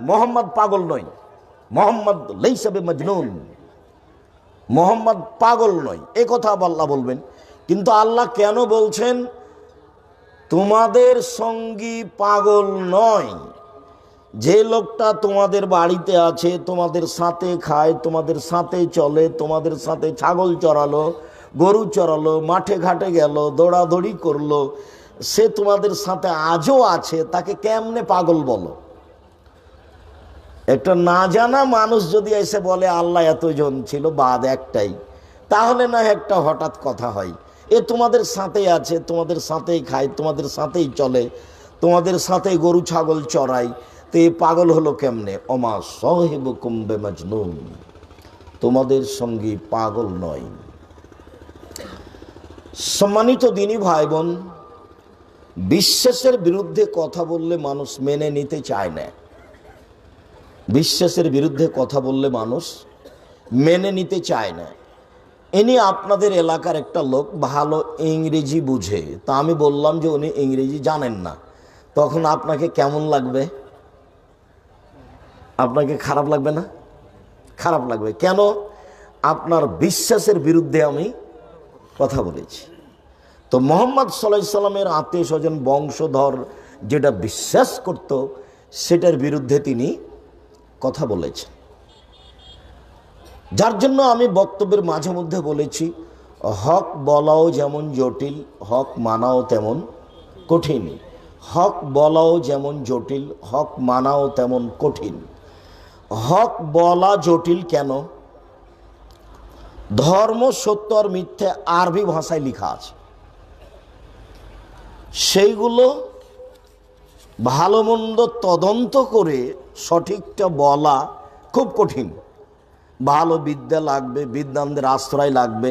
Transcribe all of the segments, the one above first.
মোহাম্মদ পাগল নয়, মোহাম্মদ লাইসা বিমাজনুন, মোহাম্মদ পাগল নয়, এ কথা আল্লাহ বলবেন। কিন্তু আল্লাহ কেন বলছেন তোমাদের সঙ্গী পাগল নয়? যে লোকটা তোমাদের বাড়িতে আছে, তোমাদের সাথে খায়, তোমাদের সাথে চলে, তোমাদের সাথে ছাগল চড়ালো, গরু চড়ালো, মাঠে ঘাটে গেল, দৌড়াদৌড়ি করলো, সে তোমাদের সাথে আজও আছে, তাকে কেমনে পাগল বলো? একটা না জানা মানুষ যদি এসে বলে আল্লাহ এতজন ছিল, বাদ একটাই, তাহলে না একটা হঠাৎ কথা হয়, এ তোমাদের সাথেই আছে, তোমাদের সাথেই খায়, তোমাদের সাথেই চলে, তোমাদের সাথেই গরু ছাগল চড়ায়, তো এ পাগল হলো কেমনে? ওমা সাহিবুকুম বিমাজনুন, তোমাদের সঙ্গী পাগল নয়। সম্মানিত দিনী ভাই বোন, বিশ্বাসের বিরুদ্ধে কথা বললে মানুষ মেনে নিতে চায় না। বিশ্বাসের বিরুদ্ধে কথা বললে মানুষ মেনে নিতে চায় না। ইনি আপনাদের এলাকার একটা লোক, ভালো ইংরেজি বুঝে, তা আমি বললাম যে উনি ইংরেজি জানেন না, তখন আপনাকে কেমন লাগবে? আপনাকে খারাপ লাগবে না? খারাপ লাগবে। কেন? আপনার বিশ্বাসের বিরুদ্ধে আমি কথা বলেছি। তো মোহাম্মদ সাল্লাল্লাহু আলাইহি সাল্লামের আত্মীয় স্বজন বংশধর যেটা বিশ্বাস করত, সেটার বিরুদ্ধে তিনি কথা বলেছেন। যার জন্য আমি বক্তব্যের মাঝে মধ্যে বলেছি, হক বলাও যেমন জটিল, হক মানাও তেমন কঠিন। হক বলাও যেমন জটিল, হক মানাও তেমন কঠিন। হক বলা জটিল কেন? ধর্ম, সত্য আর মিথ্যে আরবি ভাষায় লেখা আছে, সেইগুলো ভালো মন্দ তদন্ত করে সঠিকটা বলা খুব কঠিন। ভালো বিদ্যা লাগবে, বিদ্বানদের আশ্রয় লাগবে।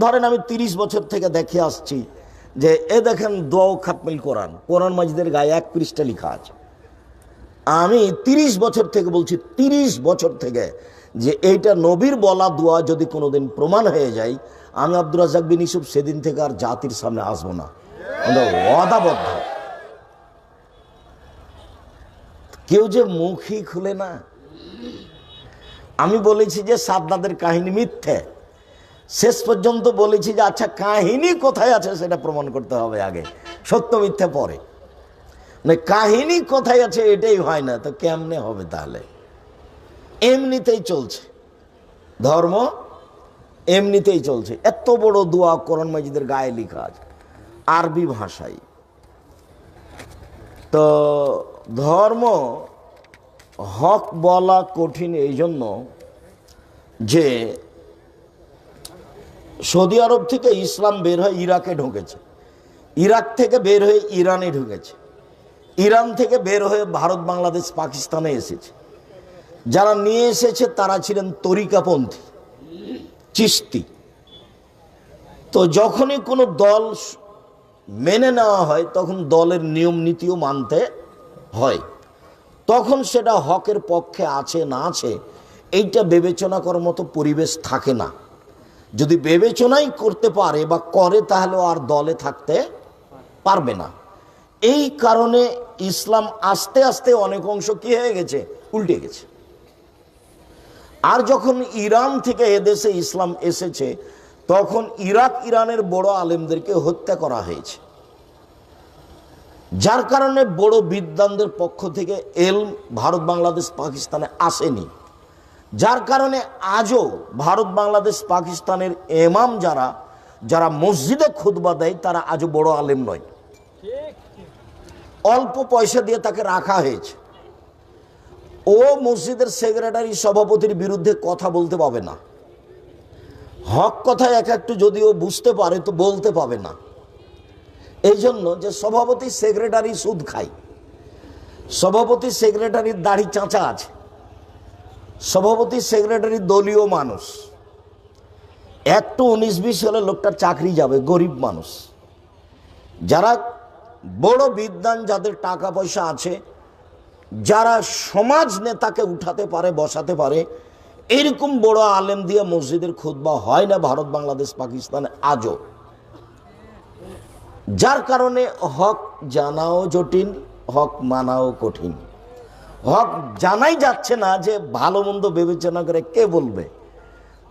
ধরেন আমি 30 বছর থেকে দেখে আসছি যে এ দেখেন দোয়া খাতমিল কোরআন, কোরআন মাজিদের গায়ে 1 পৃষ্ঠা লেখা আছে। আমি 30 বছর থেকে বলছি, 30 বছর থেকে, যে এইটা নবীর বলা দোয়া যদি কোনোদিন প্রমাণ হয়ে যায়, আমি আব্দুর রাজ্জাক বিন ইউসুফ সেদিন থেকে আর জাতির সামনে আসবো না, আমরা ওয়াদাবদ্ধ। কেউ যে মুখই খুলে না। আমি বলেছি যে সাদ্দাতের কাহিনী মিথ্যে, শেষ পর্যন্ত বলেছি যে আচ্ছা কাহিনী কোথায় আছে সেটা প্রমাণ করতে হবে আগে, সত্য মিথ্যে পরে। মানে কাহিনী কোথায় আছে এটাই হয় না, তো কেমনে হবে? তাহলে এমনিতেই চলছে ধর্ম, এমনিতেই চলছে। এত বড় দোয়া কোরআন মাজিদের গায়ে লেখা আছে আরবি ভাষায়। তো ধর্ম হক বলা কঠিন এই জন্য যে সৌদি আরব থেকে ইসলাম বের হয়ে ইরাকে ঢুকেছে, ইরাক থেকে বের হয়ে ইরানে ঢুকেছে, ইরান থেকে বের হয়ে ভারত, বাংলাদেশ, পাকিস্তানে এসেছে। যারা নিয়ে এসেছে তারা ছিলেন তরিকাপন্থী, চিশতি। তো যখনই কোনো দল মেনে নেওয়া হয় তখন দলের নিয়ম নীতিও মানতে হয়। তখন সেটা হকের পক্ষে আছে না আছে এইটা বিবেচনা করার মতো পরিবেশ থাকে না। যদি বিবেচনাই করতে পারে বা করে তাহলে আর দলে থাকতে পারবে না। এই কারণে ইসলাম আস্তে আস্তে অনেক অংশ কি হয়ে গেছে? উল্টে গেছে। আর যখন ইরান থেকে এদেশে ইসলাম এসেছে তখন ইরাক, ইরানের বড় আলেমদেরকে হত্যা করা হয়েছে, যার কারণে বড় বিদ্বানদের পক্ষ থেকে এলম ভারত, বাংলাদেশ, পাকিস্তানে আসেনি। যার কারণে আজও ভারত, বাংলাদেশ, পাকিস্তানের ইমাম যারা যারা মসজিদে খুতবা দেয় তারা আজও বড় আলেম নয়। অল্প পয়সা দিয়ে তাকে রাখা হয়েছে। ও মসজিদের সেক্রেটারি, সভাপতির বিরুদ্ধে কথা বলতে পাবে না। হক কথা এক একটু যদিও বুঝতে পারে তো বলতে পাবে না। এই জন্য যে সভাপতি সেক্রেটারি সুদ খায়, সভাপতি সেক্রেটারির দাড়ি চাঁচা আছে, সভাপতি সেক্রেটারি দলীয় মানুষ, একটু 19-20 হলে লোকটার চাকরি যাবে, গরিব মানুষ। যারা বড় বিদ্বান, যাদের টাকা পয়সা আছে, যারা সমাজ নেতাকে উঠাতে পারে, বসাতে পারে, এরকম বড় আলেম দিয়ে মসজিদের খুতবা হয় না ভারত, বাংলাদেশ, পাকিস্তানে আজও। যার কারণে হক জানাও জটিল, হক মানাও কঠিন। হক জানাই যাচ্ছে না যে ভালো মন্দ বিবেচনা করে কে বলবে।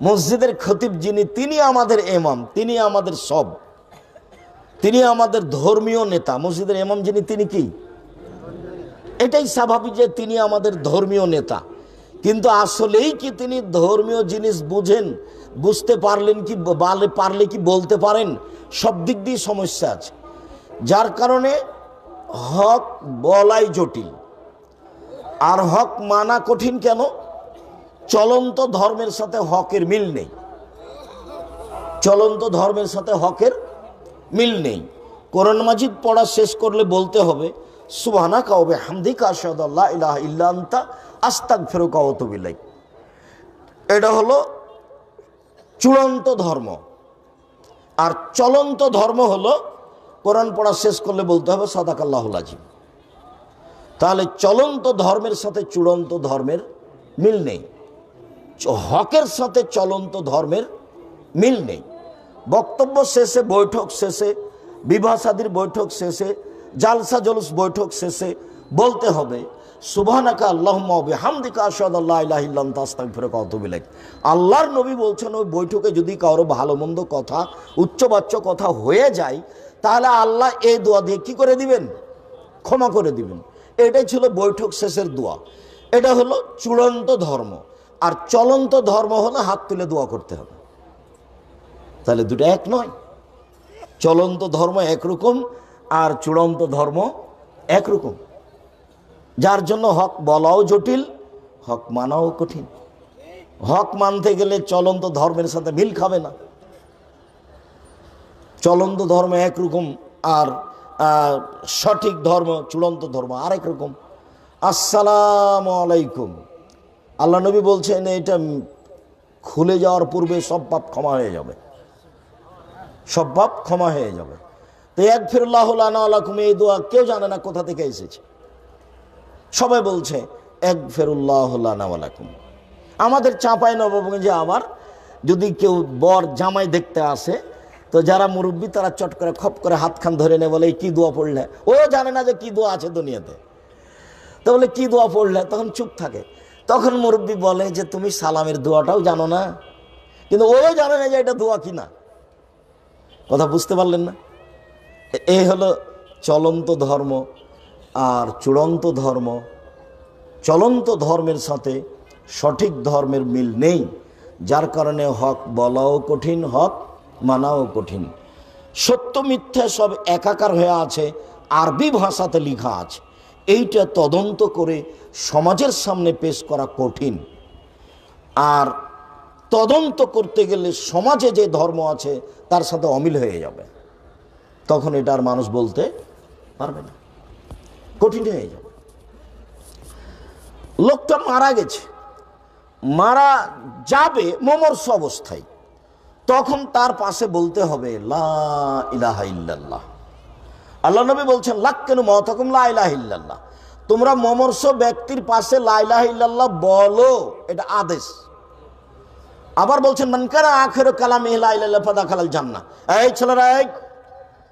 মসজিদের খতিব যিনি, তিনি আমাদের ইমাম, তিনি আমাদের সব, তিনি আমাদের ধর্মীয় নেতা। মসজিদের ইমাম যিনি, তিনি কি? এটাই স্বাভাবিক যে তিনি আমাদের ধর্মীয় নেতা, কিন্তু আসলেই কি তিনি ধর্মীয় জিনিস বুঝেন? বুঝতে পারলেন কি? পারলে কি বলতে পারেন? সব দিক দিয়ে সমস্যা আছে, যার কারণে হক বলাই জটিল আর হক মানা কঠিন। কেন? চলন্ত ধর্মের সাথে হকের মিল নেই। চলন্ত ধর্মের সাথে হকের মিল নেই। কোরআন মাজিদ পড়া শেষ করলে বলতে হবে সুবহানাকা ওয়া বিহামদিকা আশহাদু আল্লা ইলাহা ইল্লা আনতা আস্তাগফিরুকা ওয়া আতুবু ইলাইক। এটা হলো চূড়ান্ত ধর্ম। আর চলন্ত ধর্ম হলো কোরআন পড়া শেষ করলে বলতে হবে সাদাকাল্লাহুল আযীম। তাহলে চলন্ত ধর্মের সাথে চূড়ান্ত ধর্মের মিল নেই, হকের সাথে চলন্ত ধর্মের মিল নেই। বক্তব্য শেষে, বৈঠক শেষে, বিবাহ শাদীর বৈঠক শেষে, জালসা জলুস বৈঠক শেষে বলতে হবে সুবহানাকা আল্লাহুম্মা ওয়া বিহামদিকা আশহাদু আল্লা ইলাহা ইল্লা আনতা আস্তাগফিরুকা ওয়া আতুবু ইলাইক। আল্লাহর নবী বলছেন ওই বৈঠকে যদি কারো ভালো মন্দ কথা, উচ্চবাচ্য কথা হয়ে যায়, তাহলে আল্লাহ এই দোয়া দিয়ে কি করে দিবেন? ক্ষমা করে দিবেন। এটাই ছিল বৈঠক শেষের দোয়া। এটা হলো চূড়ান্ত ধর্ম। আর চলন্ত ধর্ম হলো হাত তুলে দোয়া করতে হবে। তাহলে দুটো এক নয়। চলন্ত ধর্ম একরকম আর চূড়ান্ত ধর্ম একরকম, যার জন্য হক বলাও জটিল, হক মানাও কঠিন। হক মানতে গেলে চলন্ত ধর্মের সাথে মিল খাবে না। চলন্ত ধর্ম একরকম আর সঠিক ধর্ম, চূড়ান্ত ধর্ম আরেক রকম। আসসালামু আলাইকুম, আল্লাহ নবী বলছেন এটা খুলে যাওয়ার পূর্বে সব পাপ ক্ষমা হয়ে যাবে, সব পাপ ক্ষমা হয়ে যাবে। তো ইয়াগফিরুল্লাহু লানা ওয়া লাকুম, এই দোয়া কেউ জানে না কোথা থেকে এসেছে। সবাই বলছে ইয়াগফিরুল্লাহু লানা ওয়া লাকুম। আমাদের চাঁপাই নবাবগঞ্জে আবার যদি কেউ বর জামাই দেখতে আসে, তো যারা মুরব্বী তারা চট করে খপ করে হাতখান ধরে নেয়, বলে কি দোয়া পড়লে? ও জানে না যে কি দোয়া আছে দুনিয়াতে। তো বলে কি দোয়া পড়লে? তখন চুপ থাকে। তখন মুরব্বী বলে যে তুমি সালামের দোয়াটাও জানো না, কিন্তু ও জানে না যে এটা দোয়া কিনা। কথা বুঝতে পারলেন না? এই হলো চলন্ত ধর্ম আর চূড়ান্ত ধর্ম। চলন্ত ধর্মের সাথে সঠিক ধর্মের মিল নেই, যার কারণে হক বলাও কঠিন, হক মানাও কঠিন। সত্য মিথ্যা সব একাকার হয়ে আছে, আরবি ভাষাতে লেখা আছে। এইটা তদন্ত করে সমাজের সামনে পেশ করা কঠিন। আর তদন্ত করতে গেলে সমাজে যে ধর্ম আছে তার সাথে অমিল হয়ে যাবে, তখন এটা আর মানুষ বলতে পারবে না, কঠিন হয়ে যাবে। লোকটা মারা গেছে, মারা যাবে মুমূর্ষু অবস্থায়, তখন তার পাশে বলতে হবে লা ইলাহা ইল্লাল্লাহ। আল্লাহ নবী বলছেন লাক্কিনু মাওতাকুম লা ইলাহা ইল্লাল্লাহ। তোমরা মুমূর্ষু ব্যক্তির পাশে লা ইলাহা ইল্লাল্লাহ বলো, এটা আদেশ। আবার বলছেন মান কানা আখিরু কালামিহি লা ইলাহা ইল্লাল্লাহ ফাদাখালাল জান্নাহ। এই ছেলেরা, এই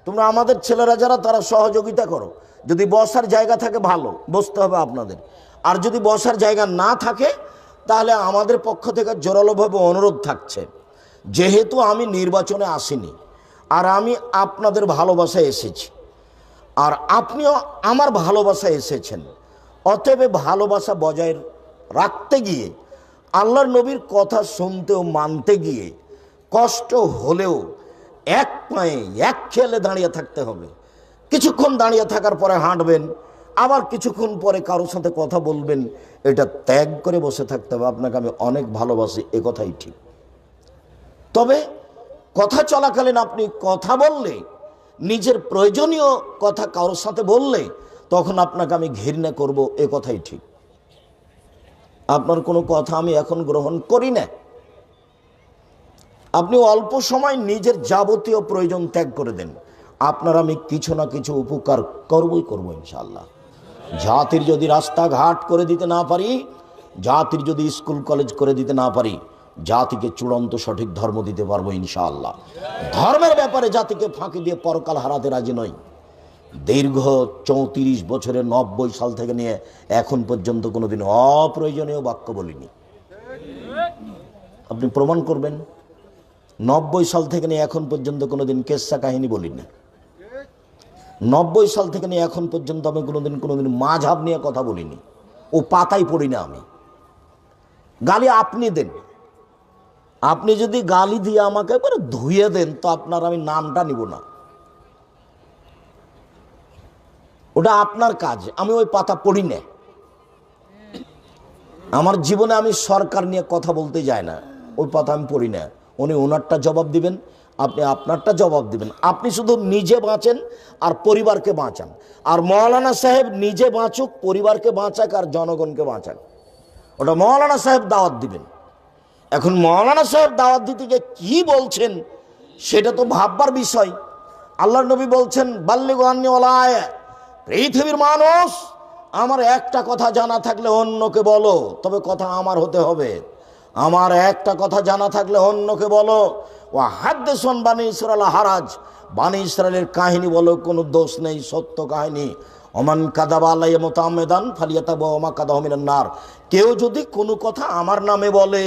তোমরা আমাদের ছেলেরা যারা, তারা সহযোগিতা করো। যদি বসার জায়গা থাকে ভালো, বসতে হবে আপনাদের। আর যদি বসার জায়গা না থাকে, তাহলে আমাদের পক্ষ থেকে জোরালোভাবে অনুরোধ থাকছে, যেহেতু আমি নির্বাচনে আসিনি আর আমি আপনাদের ভালোবাসায় এসেছি, আর আপনিও আমার ভালোবাসায় এসেছেন, অতএব ভালোবাসা বজায় রাখতে গিয়ে, আল্লাহর নবীর কথা শুনতে ও মানতে গিয়ে কষ্ট হলেও এক পায়ে এক খেয়ালে দাঁড়িয়ে থাকতে হবে। কিছুক্ষণ দাঁড়িয়ে থাকার পরে হাঁটবেন, আবার কিছুক্ষণ পরে কারোর সাথে কথা বলবেন, এটা ত্যাগ করে বসে থাকতে হবে। আপনাকে আমি অনেক ভালোবাসি, এ কথাই ঠিক। তবে কথা চলাকালীন আপনি কথা বললে, নিজের প্রয়োজনীয় কথা কারোর সাথে বললে, তখন আপনাকে আমি ঘৃণা করব, এ কথাই ঠিক। আপনার কোনো কথা আমি এখন গ্রহণ করি না। আপনি অল্প সময় নিজের যাবতীয় প্রয়োজন ত্যাগ করে দেন, আপনার আমি কিছু না কিছু উপকার করবই করব ইনশাআল্লাহ। জাতির যদি রাস্তাঘাট করে দিতে না পারি, জাতির যদি স্কুল কলেজ করে দিতে না পারি, জাতিকে চূড়ান্ত সঠিক ধর্ম দিতে পারবো ইনশাআল্লাহ। ধর্মের ব্যাপারে জাতিকে ফাঁকি দিয়ে পরকাল হারাতে রাজি নই। দীর্ঘ 34 বছরে 90 সাল থেকে নিয়ে এখন পর্যন্ত কোনোদিন অপ্রয়োজনীয় বাক্য বলিনি। আপনি প্রমাণ করবেন। 90 সাল থেকে নিয়ে এখন পর্যন্ত কোনোদিন কেসা কাহিনী বলিনি। 90 সাল থেকে নিয়ে এখন পর্যন্ত আমি কোনোদিন মাঝহাব নিয়ে কথা বলিনি। ও পাতাই পড়ি না আমি। গালি আপনি দেন, আপনি যদি গালি দিয়ে আমাকে একবারে ধুয়ে দেন তো আপনার আমি নামটা নিব না, ওটা আপনার কাজ। আমি ওই পাতা পড়ি না। আমার জীবনে আমি সরকার নিয়ে কথা বলতে যাই না, ওই পাতা আমি পড়ি না। উনি ওনারটা জবাব দিবেন, আপনি আপনারটা জবাব দিবেন। আপনি শুধু নিজে বাঁচেন আর পরিবারকে বাঁচান। আর মৌলানা সাহেব নিজে বাঁচুক, পরিবারকে বাঁচাক আর জনগণকে বাঁচাক, ওটা মৌলানা সাহেব দাওয়াত দিবেন। এখন মৌলানা সাহেব দাওয়াত দিতে গিয়ে কি বলছেন সেটা তো ভাববার বিষয়। আল্লাহর নবী বলছেন, বাল্লিগু আন্নী ওয়ালা আয়া, পৃথিবীর মানুষ আমার একটা কথা জানা থাকলে অন্যকে বলো, তবে কথা আমার হতে হবে। আমার একটা কথা জানা থাকলে অন্যকে বলো। ওয়া হাদ্দিসুন বানি ইসরাইল হারাজ, বানি ইসরাইলের কাহিনী বলো, কোনো দোষ নেই, সত্য কাহিনী। ওমান কাযাবা আলাইয়া মুতাআম্মিদান ফালিয়াতাবাওয়া মাকআদাহু মিনান নার। কেউ যদি কোনো কথা আমার নামে বলে,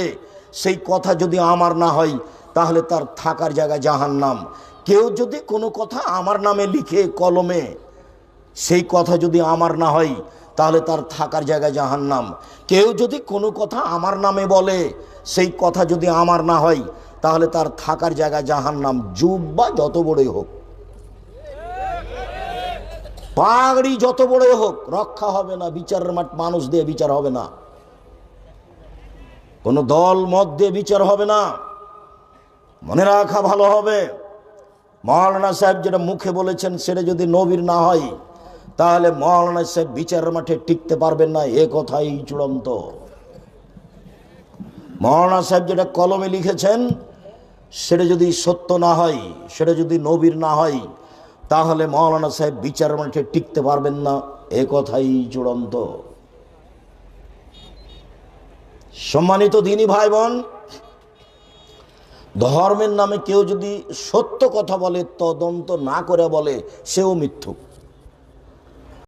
সেই কথা যদি আমার না হয় তাহলে তার থাকার জায়গা জাহান্নাম। কেউ যদি কোনো কথা আমার নামে লিখে কলমে, সেই কথা যদি আমার না হয় তাহলে তার থাকার জায়গা জাহান্নাম। কেউ যদি কোনো কথা আমার নামে বলে, সেই কথা যদি আমার না হয় তাহলে তার থাকার জায়গা জাহান্নাম। জুব্বা যত বড়ই হোক, পাগড়ি যত বড়ই হোক, রক্ষা হবে না। বিচারের মাঠ মানুষ দিয়ে বিচার হবে না, কোনো দল মত দিয়ে বিচার হবে না। মনে রাখা ভালো হবে, মৌলানা সাহেব যেটা মুখে বলেছেন সেটা যদি নবীর না হয় তাহলে মৌলানা সাহেব বিচারের মাঠে টিকতে পারবেন না, এ কথাই চূড়ান্ত। মৌলানা সাহেব যেটা কলমে লিখেছেন সেটা যদি সত্য না হয়, সেটা যদি নবীর না হয় তাহলে মৌলানা সাহেব বিচারের মাঠে টিকতে পারবেন না, এ কথাই চূড়ান্ত। সম্মানিত দিনী ভাই বোন, ধর্মের নামে কেউ যদি সত্য কথা বলে, তদন্ত না করে বলে, সেও মিথ্যুক।